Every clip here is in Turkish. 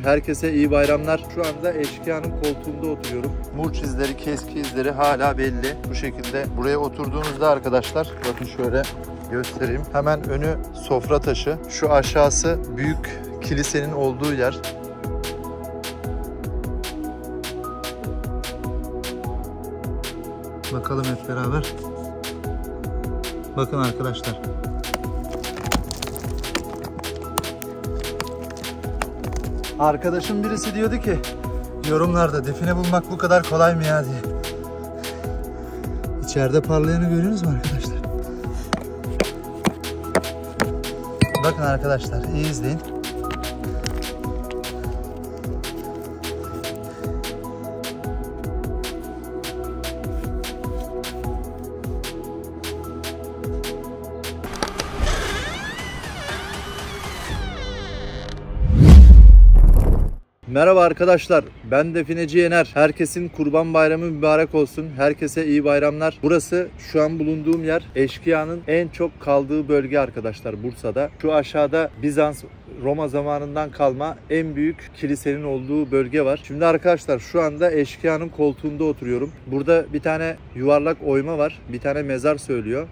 Herkese iyi bayramlar. Şu anda eşkıyanın koltuğunda oturuyorum. Murç izleri, keski izleri hala belli. Bu şekilde buraya oturduğunuzda arkadaşlar, bakın şöyle göstereyim. Hemen önü sofra taşı. Şu aşağısı büyük kilisenin olduğu yer. Bakalım hep beraber. Bakın arkadaşlar. Arkadaşım birisi diyordu ki yorumlarda define bulmak bu kadar kolay mı ya diye. İçeride parlayanı görüyorsunuz mu arkadaşlar? Bakın arkadaşlar, iyi izleyin. Merhaba arkadaşlar, ben Defineci Yener. Herkesin Kurban Bayramı mübarek olsun. Herkese iyi bayramlar. Burası şu an bulunduğum yer eşkıyanın en çok kaldığı bölge arkadaşlar, Bursa'da. Şu aşağıda Bizans, Roma zamanından kalma en büyük kilisenin olduğu bölge var. Şimdi arkadaşlar şu anda eşkıyanın koltuğunda oturuyorum. Burada bir tane yuvarlak oyma var. Bir tane mezar söylüyor.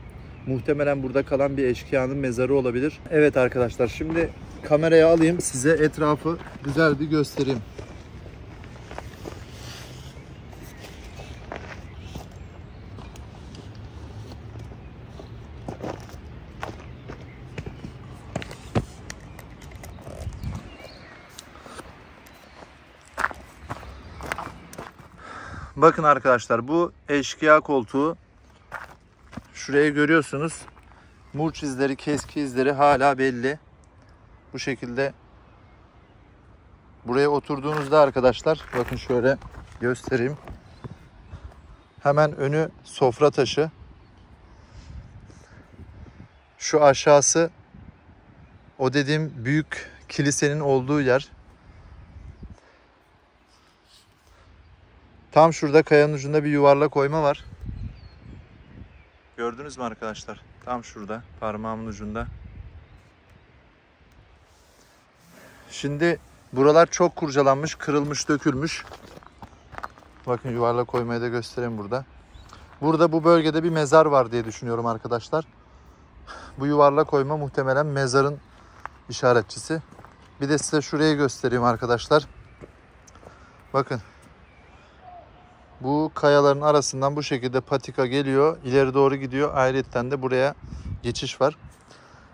Muhtemelen burada kalan bir eşkıyanın mezarı olabilir. Evet arkadaşlar, şimdi kameraya alayım, size etrafı güzel bir göstereyim. Bakın arkadaşlar, bu eşkıya koltuğu. Şurayı görüyorsunuz. Murç izleri, keski izleri hala belli. Bu şekilde buraya oturduğunuzda arkadaşlar, bakın şöyle göstereyim. Hemen önü sofra taşı. Şu aşağısı o dediğim büyük kilisenin olduğu yer. Tam şurada kayanın ucunda bir yuvarlak oyma var. Gördünüz mü arkadaşlar? Tam şurada, parmağımın ucunda. Şimdi buralar çok kurcalanmış, kırılmış, dökülmüş. Bakın yuvarlak oymayı da göstereyim burada. Burada bu bölgede bir mezar var diye düşünüyorum arkadaşlar. Bu yuvarlak oyma muhtemelen mezarın işaretçisi. Bir de size şurayı göstereyim arkadaşlar. Bakın. Bu kayaların arasından bu şekilde patika geliyor. İleri doğru gidiyor. Ayrıca de buraya geçiş var.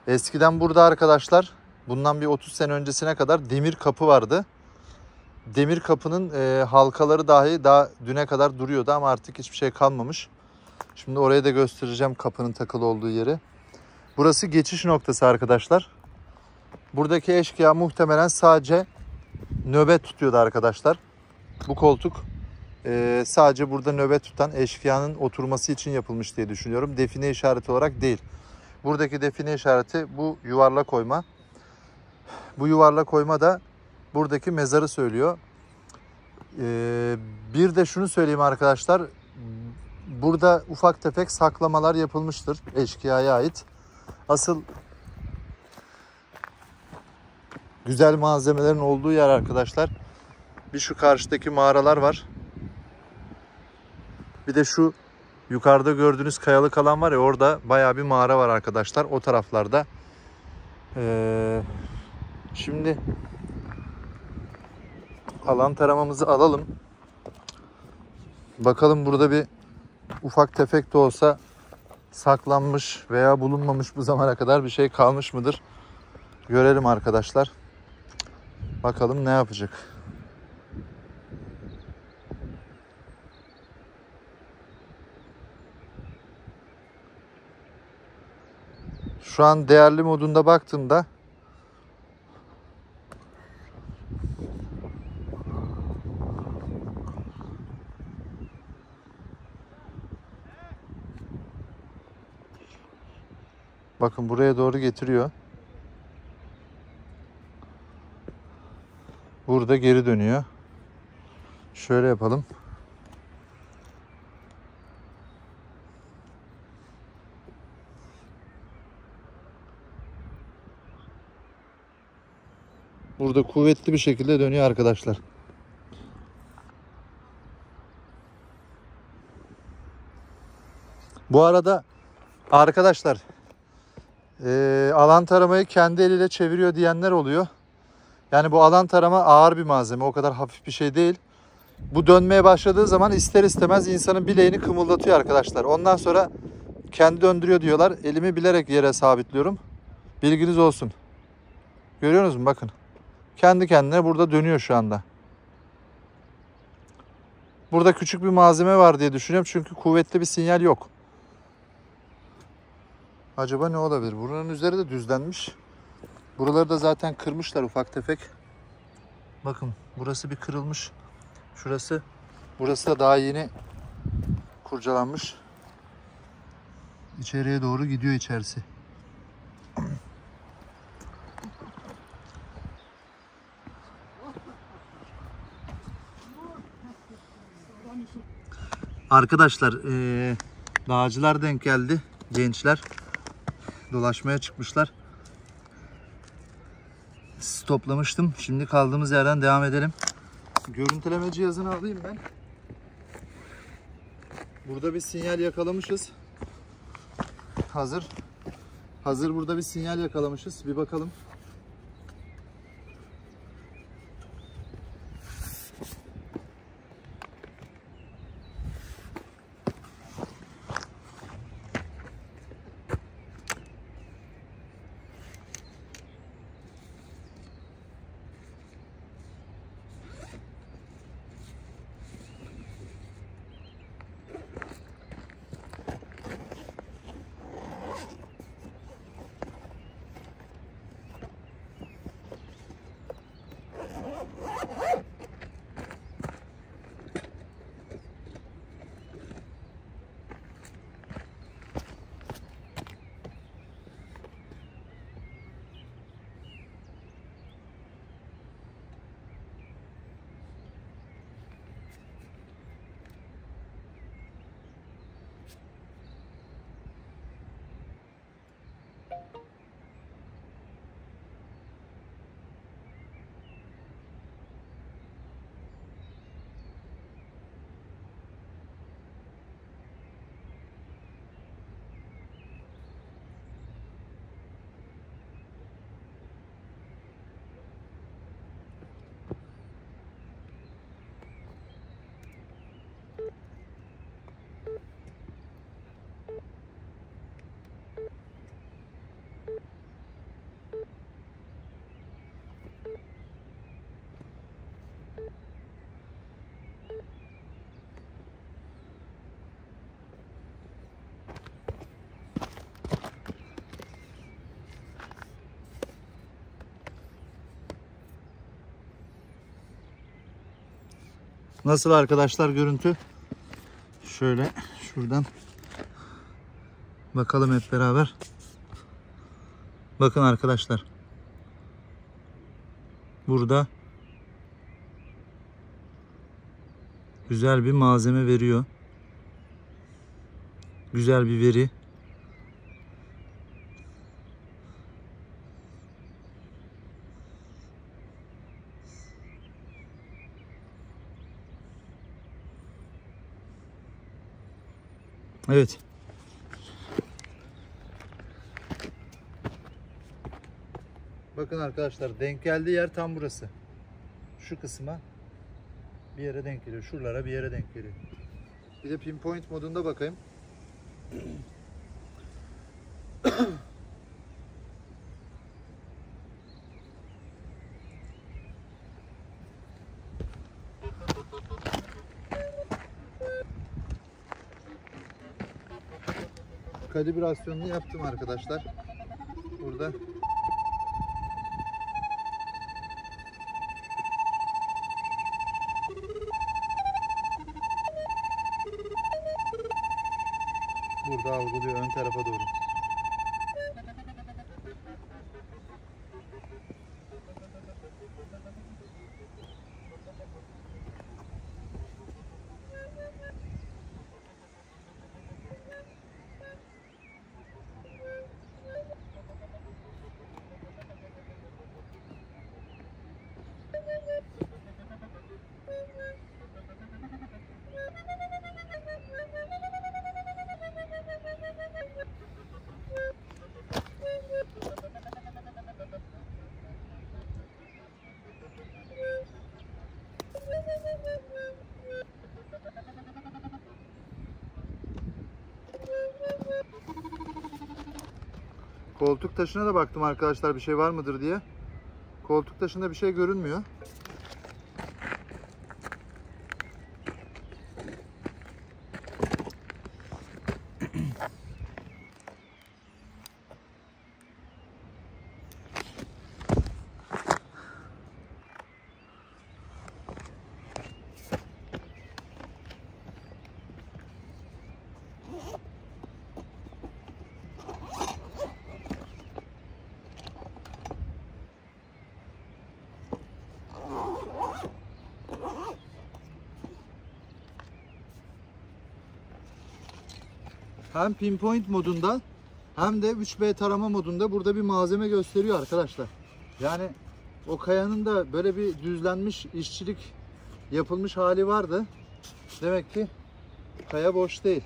Eskiden burada arkadaşlar, bundan bir 30 sene öncesine kadar demir kapı vardı. Demir kapının halkaları dahi daha düne kadar duruyordu ama artık hiçbir şey kalmamış. Şimdi oraya da göstereceğim kapının takılı olduğu yeri. Burası geçiş noktası arkadaşlar. Buradaki eşkıya muhtemelen sadece nöbet tutuyordu arkadaşlar. Bu koltuk sadece burada nöbet tutan eşkıyanın oturması için yapılmış diye düşünüyorum. Define işareti olarak değil. Buradaki define işareti bu yuvarlak oyma. Bu yuvarlak oyma da buradaki mezarı söylüyor. Bir de şunu söyleyeyim arkadaşlar. Burada ufak tefek saklamalar yapılmıştır eşkıyaya ait. Asıl güzel malzemelerin olduğu yer arkadaşlar, bir şu karşıdaki mağaralar var. Bir de şu yukarıda gördüğünüz kayalık alan var ya, orada bayağı bir mağara var arkadaşlar, o taraflarda. Şimdi alan taramamızı alalım. Bakalım burada bir ufak tefek de olsa saklanmış veya bulunmamış bu zamana kadar bir şey kalmış mıdır? Görelim arkadaşlar. Bakalım ne yapacak. Şu an değerli modunda baktığımda bakın buraya doğru getiriyor. Burada geri dönüyor. Şöyle yapalım. burada kuvvetli bir şekilde dönüyor arkadaşlar. Bu arada arkadaşlar alan taramayı kendi eliyle çeviriyor diyenler oluyor. Yani bu alan tarama ağır bir malzeme. O kadar hafif bir şey değil. Bu dönmeye başladığı zaman ister istemez insanın bileğini kımıldatıyor arkadaşlar. Ondan sonra kendi döndürüyor diyorlar. Elimi bilerek yere sabitliyorum. Bilginiz olsun. Görüyorsunuz mu? Bakın. Kendi kendine burada dönüyor şu anda. Burada küçük bir malzeme var diye düşünüyorum. Çünkü kuvvetli bir sinyal yok. Acaba ne olabilir? Buranın üzeri de düzlenmiş. Buraları da zaten kırmışlar ufak tefek. Bakın burası bir kırılmış. Şurası. Burası da daha yeni kurcalanmış. İçeriye doğru gidiyor içerisi. Arkadaşlar dağcılar denk geldi. Gençler dolaşmaya çıkmışlar. Stoplamıştım. Şimdi kaldığımız yerden devam edelim. Görüntüleme cihazını alayım ben. Burada bir sinyal yakalamışız. Hazır burada bir sinyal yakalamışız. Bir bakalım. Nasıl arkadaşlar görüntü? Şöyle şuradan bakalım hep beraber. Bakın arkadaşlar. Burada güzel bir malzeme veriyor. Güzel bir veri. Evet. Bakın arkadaşlar denk geldiği yer tam burası. Şu kısma bir yere denk geliyor. Şuralara bir yere denk geliyor. Bir de pinpoint modunda bakayım. Kalibrasyonunu yaptım arkadaşlar. Burada algılıyor ön tarafa doğru. Koltuk taşına da baktım arkadaşlar, bir şey var mıdır diye. Koltuk taşında bir şey görünmüyor. Hem pinpoint modunda hem de 3B tarama modunda burada bir malzeme gösteriyor arkadaşlar. Yani o kayanın da böyle bir düzlenmiş, işçilik yapılmış hali vardı. Demek ki kaya boş değil.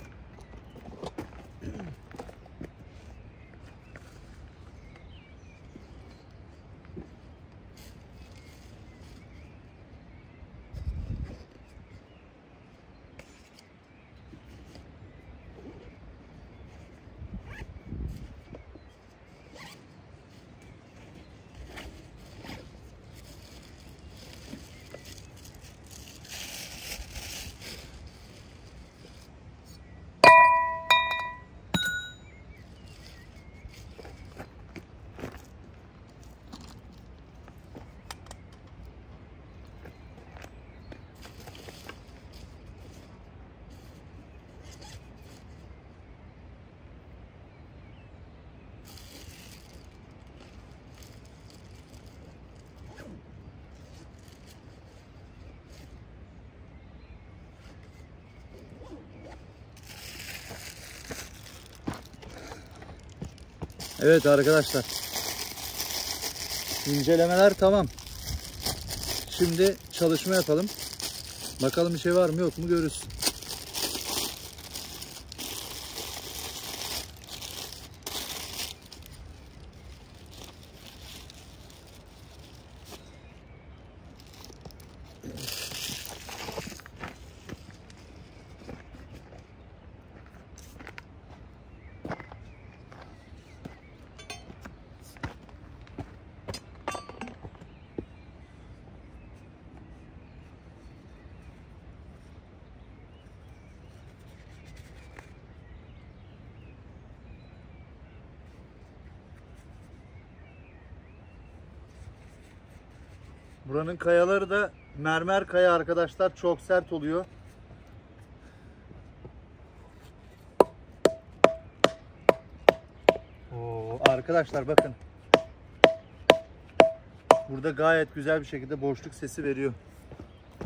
Evet arkadaşlar, incelemeler tamam. Şimdi çalışma yapalım. Bakalım bir şey var mı yok mu görürüz. Buranın kayaları da mermer kaya arkadaşlar, çok sert oluyor. Oo, arkadaşlar bakın. Burada gayet güzel bir şekilde boşluk sesi veriyor.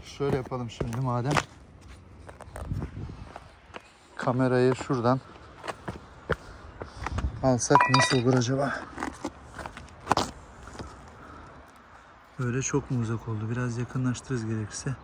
Şöyle yapalım şimdi madem. Kamerayı şuradan alsak nasıl olur acaba? Böyle çok mu uzak oldu? Biraz yakınlaştırırız gerekirse.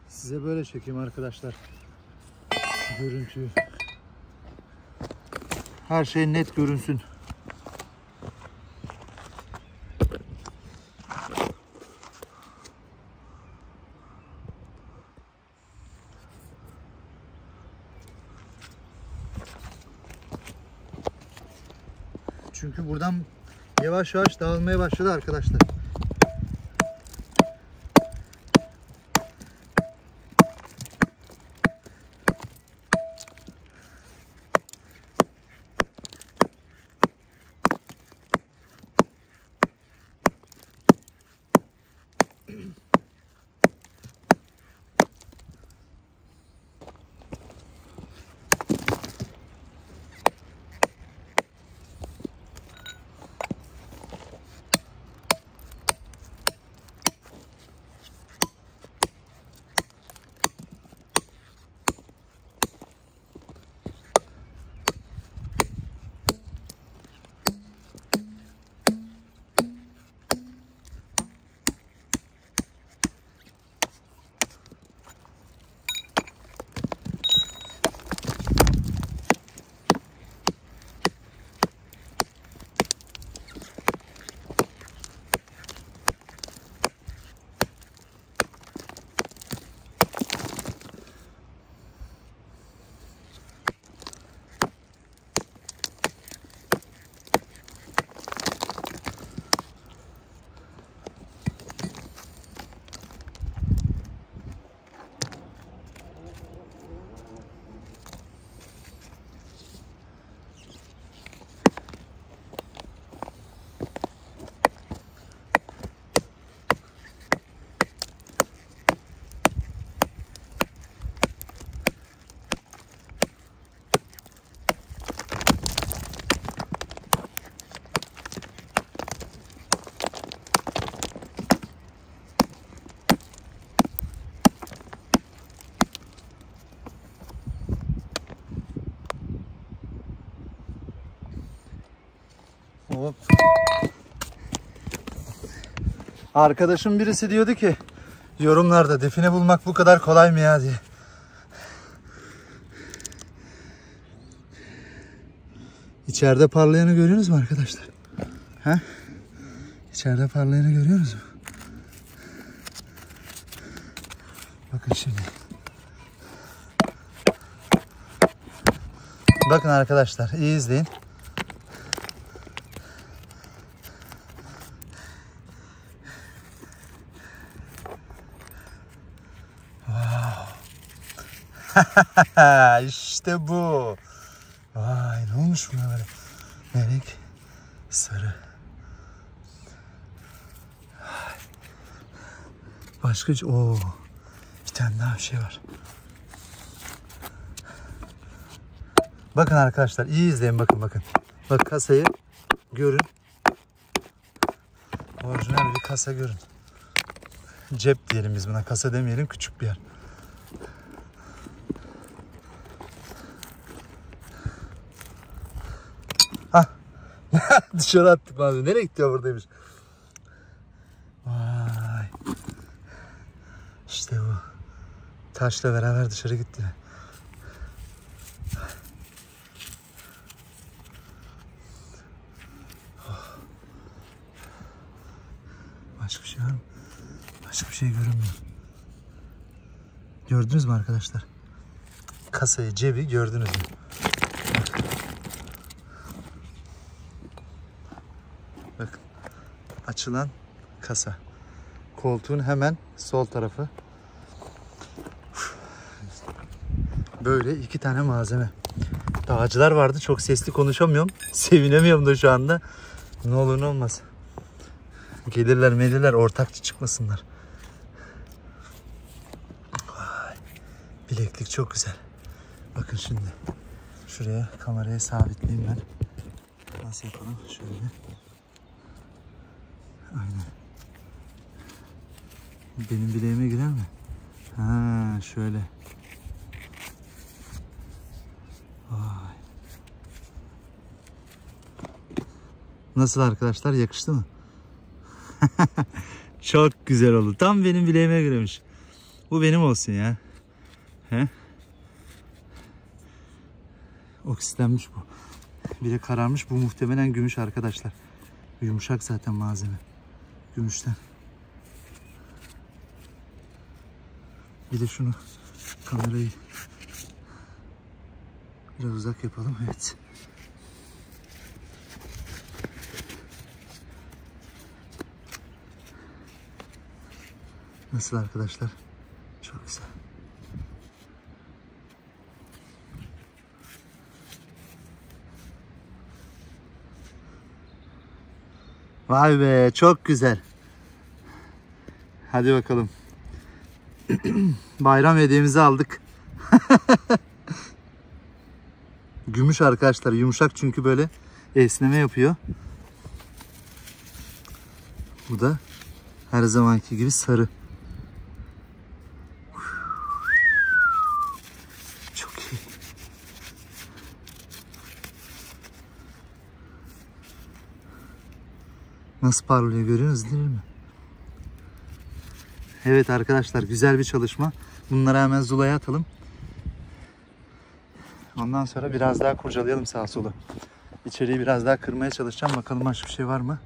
Size böyle çekeyim arkadaşlar görüntüyü. Her şey net görünsün. Çünkü buradan yavaş yavaş dağılmaya başladı arkadaşlar. Hop. Arkadaşım birisi diyordu ki yorumlarda define bulmak bu kadar kolay mı ya diye. İçeride parlayanı görüyorsunuz mu arkadaşlar? Ha? İçeride parlayanı görüyorsunuz mu? Bakın şimdi. Bakın arkadaşlar, iyi izleyin. İşte bu. Vay, ne olmuş buna böyle? Melek sarı. Başka bir tane daha bir şey var. Bakın arkadaşlar, iyi izleyin, bakın. Bak, kasayı görün. Orijinal bir kasa görün. Cep diyelim biz buna, kasa demeyelim, küçük bir yer. Dışarı attık abi. Nereye gidiyor, buradaymış. Vay. İşte bu. Taşla beraber dışarı gitti. Başka bir şey var mı? Başka bir şey görünmüyor. Gördünüz mü arkadaşlar? Kasayı, cebi gördünüz mü? Bakın. Açılan kasa. Koltuğun hemen sol tarafı. Böyle iki tane malzeme. Dağcılar vardı. Çok sesli konuşamıyorum. Sevinemiyorum da şu anda. Ne olur ne olmaz. Gelirler ortakçı çıkmasınlar. Vay. Bileklik çok güzel. Bakın şimdi. Şuraya kamerayı sabitleyeyim ben. Nasıl yapalım? Şöyle. Aynen. Benim bileğime girer mi? Ha, şöyle. Vay. Nasıl arkadaşlar? Yakıştı mı? Çok güzel oldu. Tam benim bileğime giremiş. Bu benim olsun ya. He? Oksitlenmiş bu. Bir de kararmış. Bu muhtemelen gümüş arkadaşlar. Yumuşak zaten malzeme. Gümüşten. Bir de şunu, kamerayı biraz uzak yapalım. Evet. Nasıl arkadaşlar? Çok güzel. Vay be, çok güzel. Hadi bakalım. Bayram hediyemizi aldık. Gümüş arkadaşlar, yumuşak çünkü böyle esneme yapıyor. Bu da her zamanki gibi sarı. Çok iyi. Nasıl parlıyor, görüyorsunuz değil mi? Evet arkadaşlar, güzel bir çalışma. Bunları hemen zulaya atalım. Ondan sonra biraz daha kurcalayalım sağa sola. İçeriği biraz daha kırmaya çalışacağım. Bakalım başka bir şey var mı?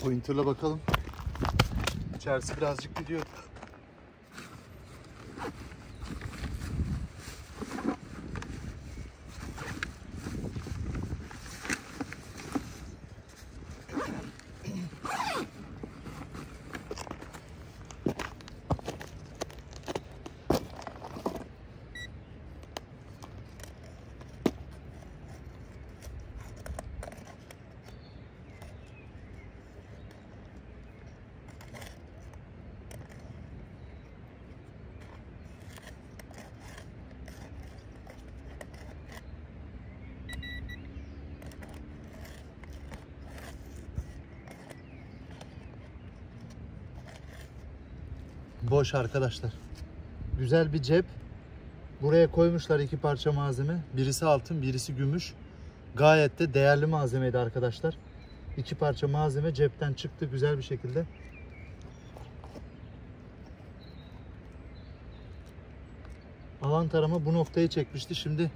Pointer'la bakalım. İçerisi birazcık gidiyor. Boş arkadaşlar. Güzel bir cep. Buraya koymuşlar iki parça malzeme. Birisi altın, birisi gümüş. Gayet de değerli malzemeydi arkadaşlar. 2 parça malzeme cepten çıktı güzel bir şekilde. Alan tarama bu noktayı çekmişti. Şimdi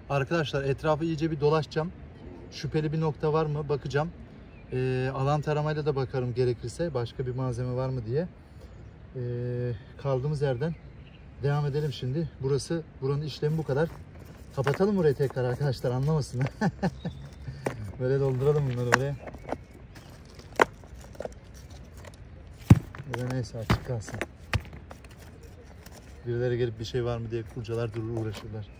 arkadaşlar etrafı iyice bir dolaşacağım. Şüpheli bir nokta var mı bakacağım. Alan taramayla da bakarım gerekirse. Başka bir malzeme var mı diye. Kaldığımız yerden devam edelim şimdi. Buranın işlemi bu kadar. Kapatalım burayı tekrar arkadaşlar, anlamasın. Böyle dolduralım bunları buraya. Böyle neyse açık kalsın. Birileri gelip bir şey var mı diye kurcalar durur, uğraşırlar.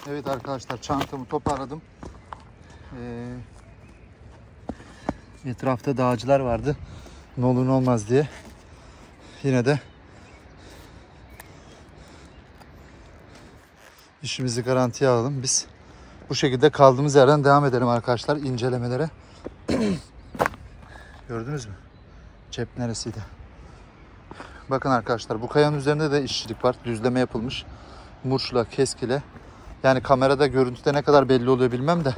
Evet arkadaşlar, çantamı toparladım. Etrafta dağcılar vardı. Ne olur ne olmaz diye. Yine de işimizi garantiye alalım. Biz bu şekilde kaldığımız yerden devam edelim arkadaşlar incelemelere. Gördünüz mü? Cep neresiydi? Bakın arkadaşlar, bu kayanın üzerinde de işçilik var. Düzleme yapılmış. Murçla, keskile. Yani kamerada, görüntüde ne kadar belli oluyor bilmem de.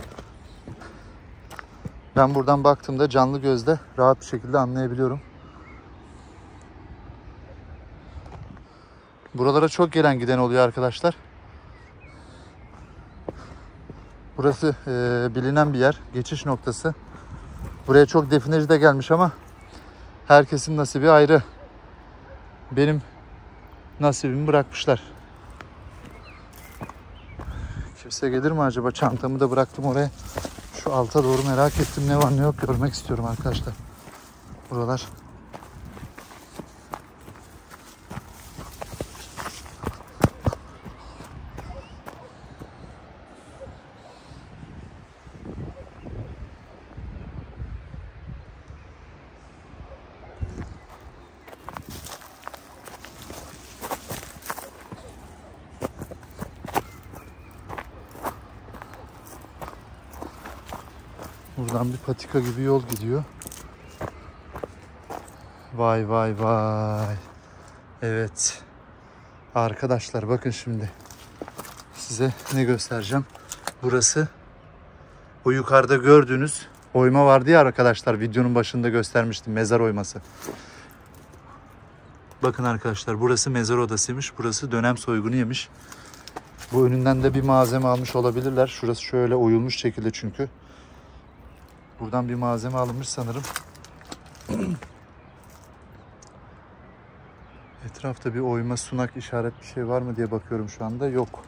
Ben buradan baktığımda canlı gözle rahat bir şekilde anlayabiliyorum. Buralara çok gelen giden oluyor arkadaşlar. Burası bilinen bir yer. Geçiş noktası. Buraya çok defineci de gelmiş ama herkesin nasibi ayrı. Benim nasibimi bırakmışlar. Kimse gelir mi acaba? Çantamı da bıraktım oraya. Şu alta doğru merak ettim. Ne var ne yok görmek istiyorum arkadaşlar. Buralar. Buradan bir patika gibi yol gidiyor. Vay vay vay. Evet. Arkadaşlar bakın şimdi. Size ne göstereceğim. Burası o yukarıda gördüğünüz oyma vardı ya arkadaşlar. Videonun başında göstermiştim. Mezar oyması. Bakın arkadaşlar, burası mezar odasıymış. Burası dönem soygunu yemiş. Bu önünden de bir malzeme almış olabilirler. Şurası şöyle oyulmuş şekilde çünkü. Buradan bir malzeme alınmış sanırım. Etrafta bir oyma, sunak, işaret bir şey var mı diye bakıyorum şu anda. Yok.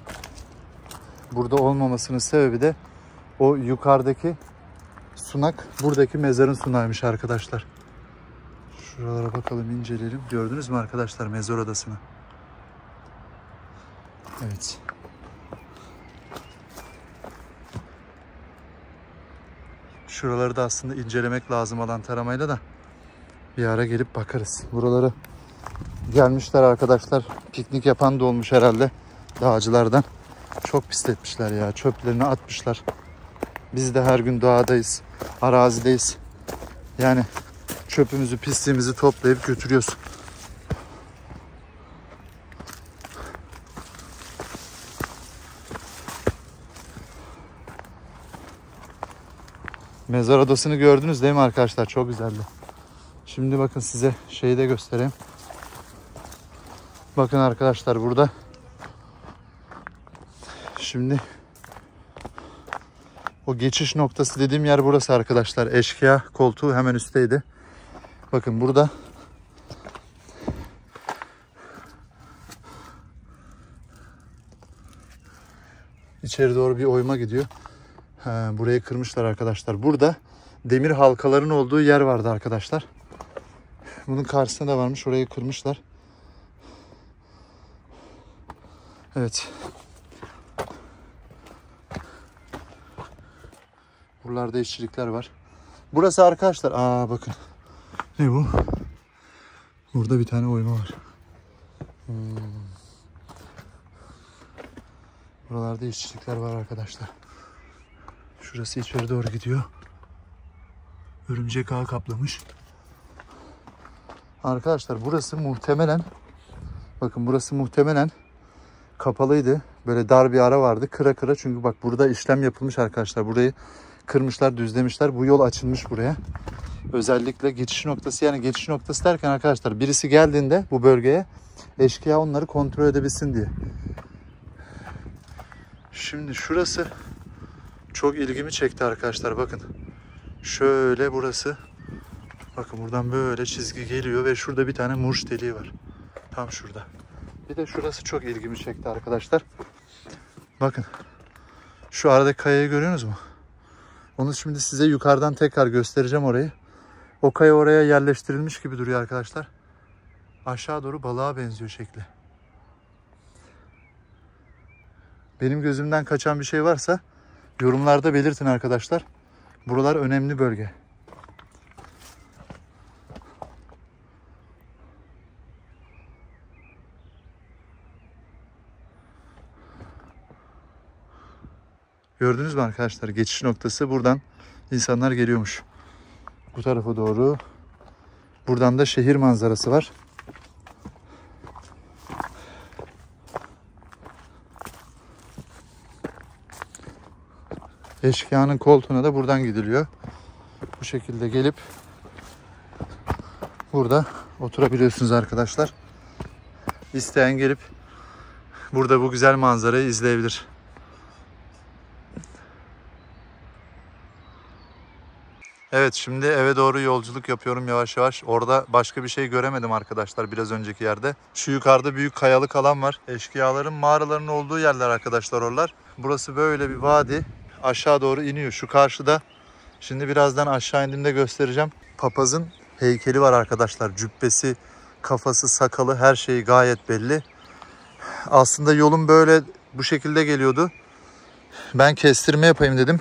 Burada olmamasının sebebi de o yukarıdaki sunak buradaki mezarın sunağıymış arkadaşlar. Şuralara bakalım, inceleyelim. Gördünüz mü arkadaşlar mezar odasını? Evet. Şuraları da aslında incelemek lazım alan taramayla da. Bir ara gelip bakarız. Buraları gelmişler arkadaşlar. Piknik yapan da olmuş herhalde dağcılardan. Çok pisletmişler ya. Çöplerini atmışlar. Biz de her gün doğadayız. Arazideyiz. Yani çöpümüzü, pisliğimizi toplayıp götürüyoruz. Mezar odasını gördünüz değil mi arkadaşlar? Çok güzeldi. Şimdi bakın size şeyi de göstereyim. Bakın arkadaşlar burada. Şimdi o geçiş noktası dediğim yer burası arkadaşlar. Eşkıya koltuğu hemen üstteydi. Bakın burada içeri doğru bir oyma gidiyor. Burayı kırmışlar arkadaşlar. Burada demir halkaların olduğu yer vardı arkadaşlar. Bunun karşısında da varmış. Orayı kırmışlar. Evet. Buralarda işçilikler var. Burası arkadaşlar. Bakın. Ne bu? Burada bir tane oyma var. Buralarda işçilikler var arkadaşlar. Şurası içeri doğru gidiyor. Örümcek ağı kaplamış. Arkadaşlar burası muhtemelen, bakın burası muhtemelen kapalıydı. Böyle dar bir ara vardı. Kıra kıra, çünkü bak burada işlem yapılmış arkadaşlar. Burayı kırmışlar, düzlemişler. Bu yol açılmış buraya. Özellikle geçiş noktası, yani geçiş noktası derken arkadaşlar birisi geldiğinde bu bölgeye eşkıya onları kontrol edebilsin diye. Şimdi şurası çok ilgimi çekti arkadaşlar, bakın. Şöyle burası. Bakın buradan böyle çizgi geliyor ve şurada bir tane murç deliği var. Tam şurada. Bir de şurası çok ilgimi çekti arkadaşlar. Bakın. Şu aradaki kayayı görüyorsunuz mu? Onu şimdi size yukarıdan tekrar göstereceğim orayı. O kaya oraya yerleştirilmiş gibi duruyor arkadaşlar. Aşağı doğru balığa benziyor şekli. Benim gözümden kaçan bir şey varsa yorumlarda belirtin arkadaşlar. Buralar önemli bölge. Gördünüz mü arkadaşlar? Geçiş noktası, buradan insanlar geliyormuş. Bu tarafa doğru. Buradan da şehir manzarası var. Eşkıyanın koltuğuna da buradan gidiliyor. Bu şekilde gelip burada oturabiliyorsunuz arkadaşlar. İsteyen gelip burada bu güzel manzarayı izleyebilir. Evet, şimdi eve doğru yolculuk yapıyorum yavaş yavaş. Orada başka bir şey göremedim arkadaşlar biraz önceki yerde. Şu yukarıda büyük kayalık alan var. Eşkıyaların mağaralarının olduğu yerler arkadaşlar oralar. Burası böyle bir vadi. Aşağı doğru iniyor. Şu karşıda, şimdi birazdan aşağı indiğimde göstereceğim. Papazın heykeli var arkadaşlar. Cübbesi, kafası, sakalı, her şeyi gayet belli. Aslında yolun böyle bu şekilde geliyordu. Ben kestirme yapayım dedim.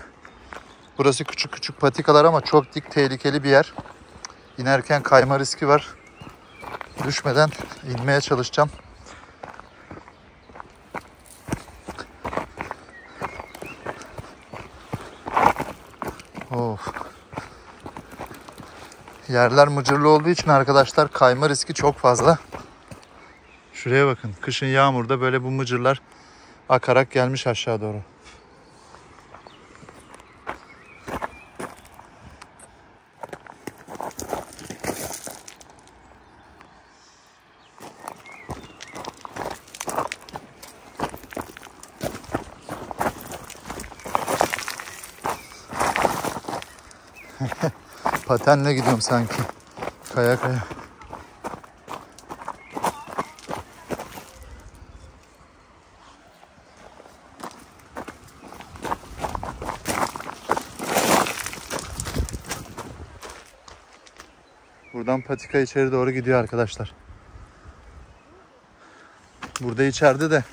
Burası küçük küçük patikalar ama çok dik, tehlikeli bir yer. İnerken kayma riski var. Düşmeden inmeye çalışacağım. Of. Yerler mıcırlı olduğu için arkadaşlar kayma riski çok fazla. Şuraya bakın. Kışın yağmurda böyle bu mıcırlar akarak gelmiş aşağı doğru. Patenle gidiyorum sanki. Kaya kaya. Buradan patika içeri doğru gidiyor arkadaşlar. Burada içeride de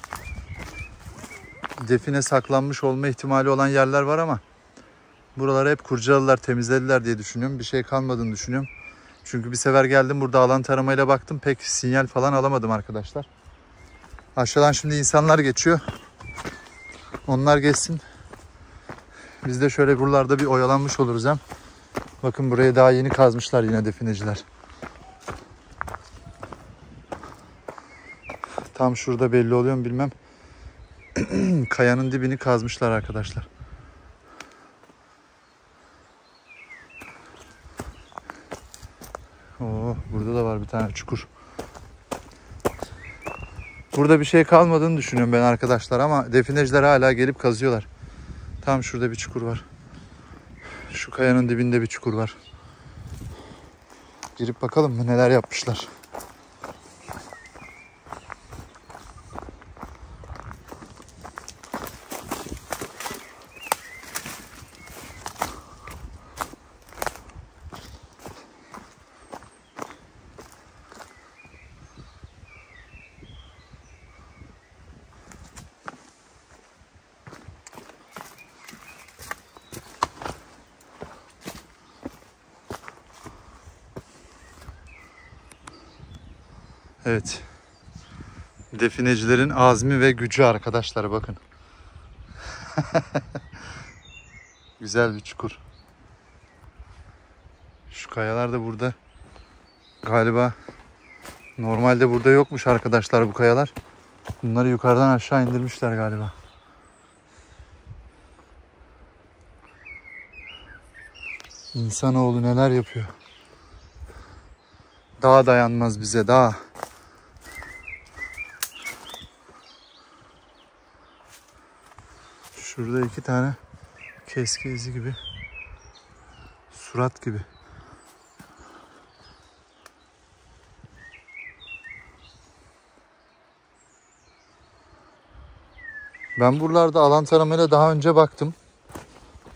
define saklanmış olma ihtimali olan yerler var ama buraları hep kurcaladılar, temizlediler diye düşünüyorum. Bir şey kalmadığını düşünüyorum. Çünkü bir sefer geldim burada alan taramayla baktım. Pek sinyal falan alamadım arkadaşlar. Aşağıdan şimdi insanlar geçiyor. Onlar geçsin. Biz de şöyle buralarda bir oyalanmış oluruz hem. Bakın burayı daha yeni kazmışlar yine defineciler. Tam şurada belli oluyor mu bilmem. Kayanın dibini kazmışlar arkadaşlar. Oo, burada da var bir tane çukur. Burada bir şey kalmadığını düşünüyorum ben arkadaşlar ama defineciler hala gelip kazıyorlar. Tam şurada bir çukur var. Şu kayanın dibinde bir çukur var. Girip bakalım mı neler yapmışlar. Evet. Definecilerin azmi ve gücü arkadaşlar bakın. Güzel bir çukur. Şu kayalar da burada. Galiba normalde burada yokmuş arkadaşlar bu kayalar. Bunları yukarıdan aşağı indirmişler galiba. İnsanoğlu neler yapıyor. Dağ dayanmaz bize, dağ. Şurada iki tane keski izi gibi. Surat gibi. Ben buralarda alan taramayla daha önce baktım.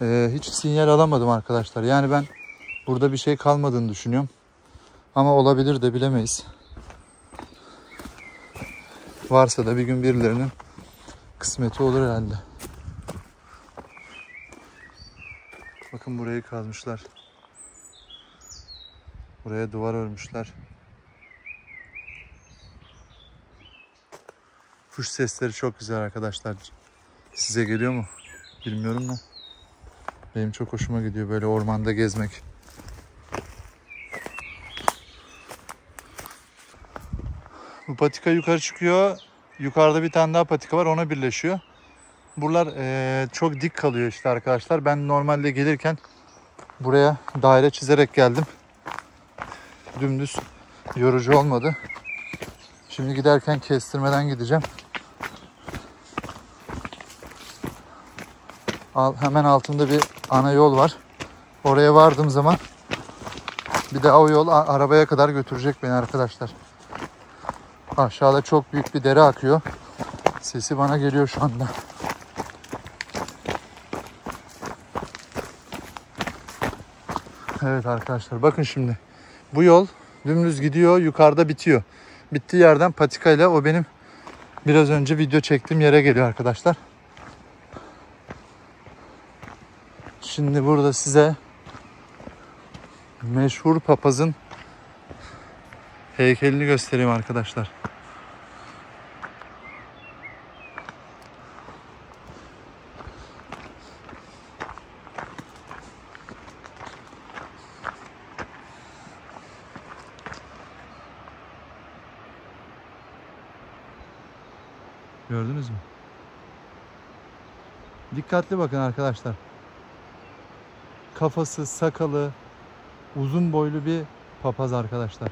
Hiç sinyal alamadım arkadaşlar. Yani ben burada bir şey kalmadığını düşünüyorum. Ama olabilir de bilemeyiz. Varsa da bir gün birilerinin kısmeti olur herhalde. Bakın burayı kazmışlar. Buraya duvar örmüşler. Kuş sesleri çok güzel arkadaşlar. Size geliyor mu? Bilmiyorum da. Benim çok hoşuma gidiyor böyle ormanda gezmek. Bu patika yukarı çıkıyor. Yukarıda bir tane daha patika var, ona birleşiyor. Buralar çok dik kalıyor işte arkadaşlar. Ben normalde gelirken buraya daire çizerek geldim. Dümdüz yorucu olmadı. Şimdi giderken kestirmeden gideceğim. Hemen altında bir ana yol var. Oraya vardığım zaman bir daha o yol arabaya kadar götürecek beni arkadaşlar. Aşağıda çok büyük bir dere akıyor. Sesi bana geliyor şu anda. Evet arkadaşlar bakın şimdi. Bu yol dümdüz gidiyor, yukarıda bitiyor. Bittiği yerden patikayla o benim biraz önce video çektiğim yere geliyor arkadaşlar. Şimdi burada size meşhur papazın heykelini göstereyim arkadaşlar. Gördünüz mü? Dikkatli bakın arkadaşlar. Kafası, sakalı, uzun boylu bir papaz arkadaşlar.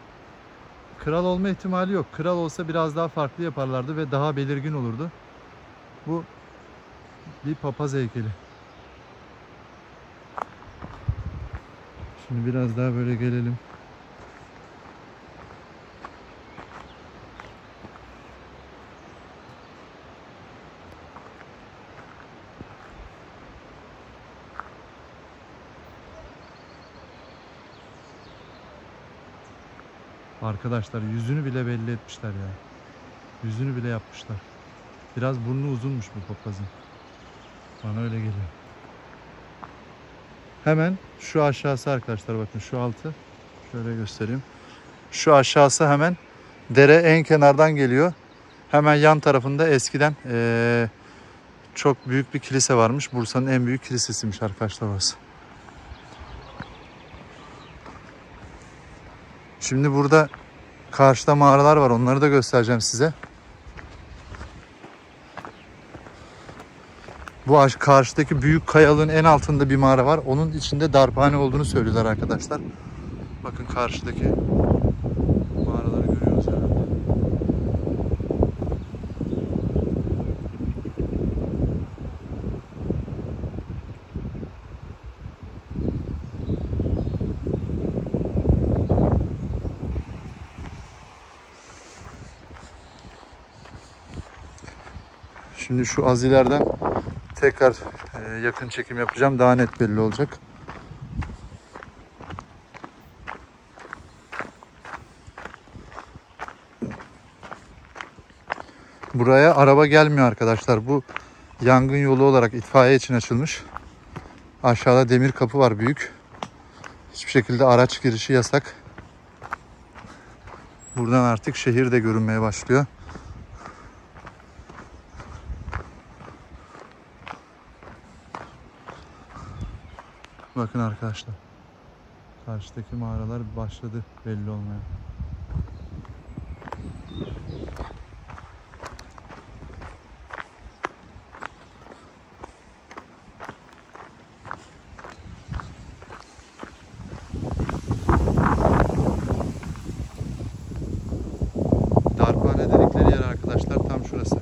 Kral olma ihtimali yok. Kral olsa biraz daha farklı yaparlardı ve daha belirgin olurdu. Bu bir papaz heykeli. Şimdi biraz daha böyle gelelim. Arkadaşlar yüzünü bile belli etmişler ya. Yüzünü bile yapmışlar. Biraz burnu uzunmuş bu papazın. Bana öyle geliyor. Hemen şu aşağısı arkadaşlar bakın şu altı. Şöyle göstereyim. Şu aşağısı hemen dere en kenardan geliyor. Hemen yan tarafında eskiden çok büyük bir kilise varmış. Bursa'nın en büyük kilisesiymiş arkadaşlar orası. Şimdi burada karşıda mağaralar var. Onları da göstereceğim size. Bu karşıdaki büyük kayalığın en altında bir mağara var. Onun içinde darphane olduğunu söylüyorlar arkadaşlar. Bakın karşıdaki mağaraları görüyoruz herhalde. Şimdi şu az ileriden tekrar yakın çekim yapacağım. Daha net belli olacak. Buraya araba gelmiyor arkadaşlar. Bu yangın yolu olarak itfaiye için açılmış. Aşağıda demir kapı var büyük. Hiçbir şekilde araç girişi yasak. Buradan artık şehir de görünmeye başlıyor. Bakın arkadaşlar. Karşıdaki mağaralar başladı belli olmaya. Darphane dedikleri yer arkadaşlar tam şurası.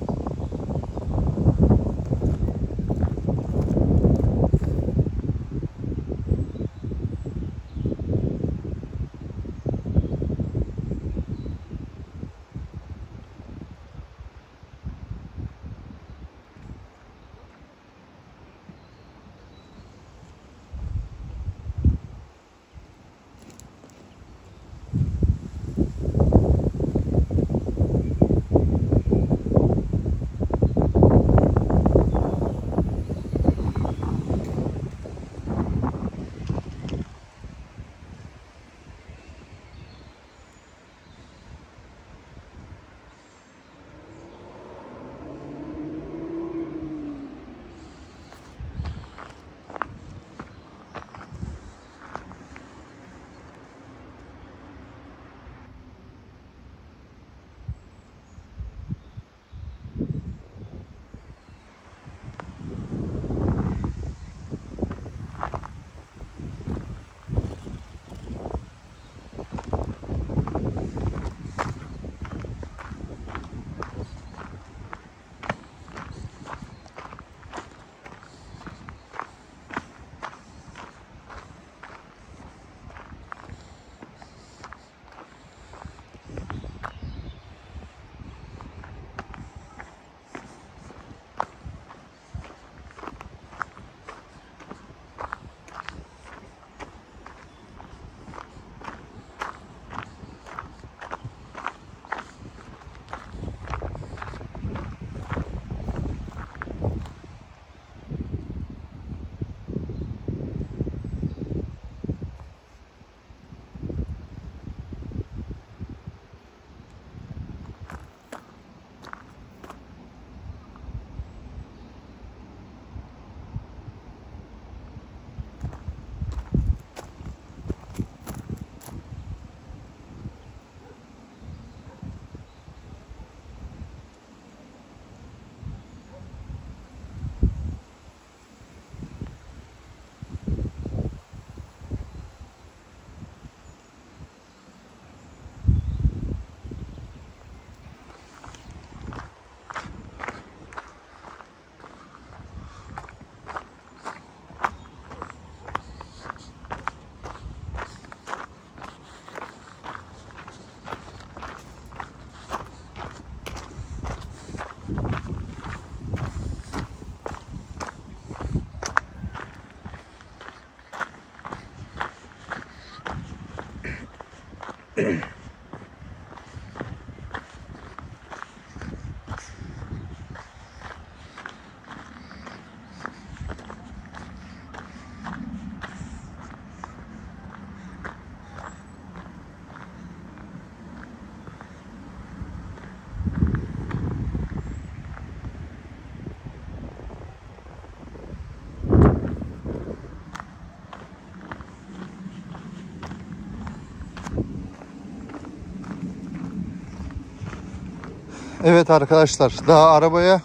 Evet arkadaşlar, daha arabaya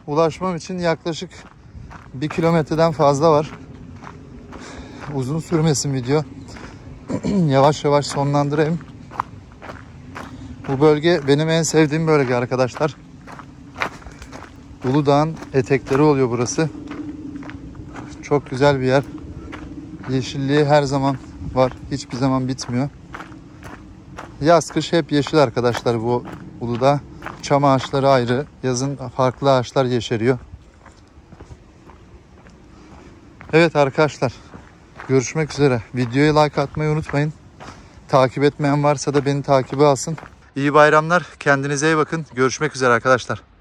ulaşmam için yaklaşık 1 kilometreden fazla var. Uzun sürmesin video. Yavaş yavaş sonlandırayım. Bu bölge benim en sevdiğim bölge arkadaşlar. Uludağ'ın etekleri oluyor burası. Çok güzel bir yer. Yeşilliği her zaman var. Hiçbir zaman bitmiyor. Yaz kış hep yeşil arkadaşlar bu Uludağ. Çam ağaçları ayrı. Yazın farklı ağaçlar yeşeriyor. Evet arkadaşlar. Görüşmek üzere. Videoya like atmayı unutmayın. Takip etmeyen varsa da beni takibe alsın. İyi bayramlar. Kendinize iyi bakın. Görüşmek üzere arkadaşlar.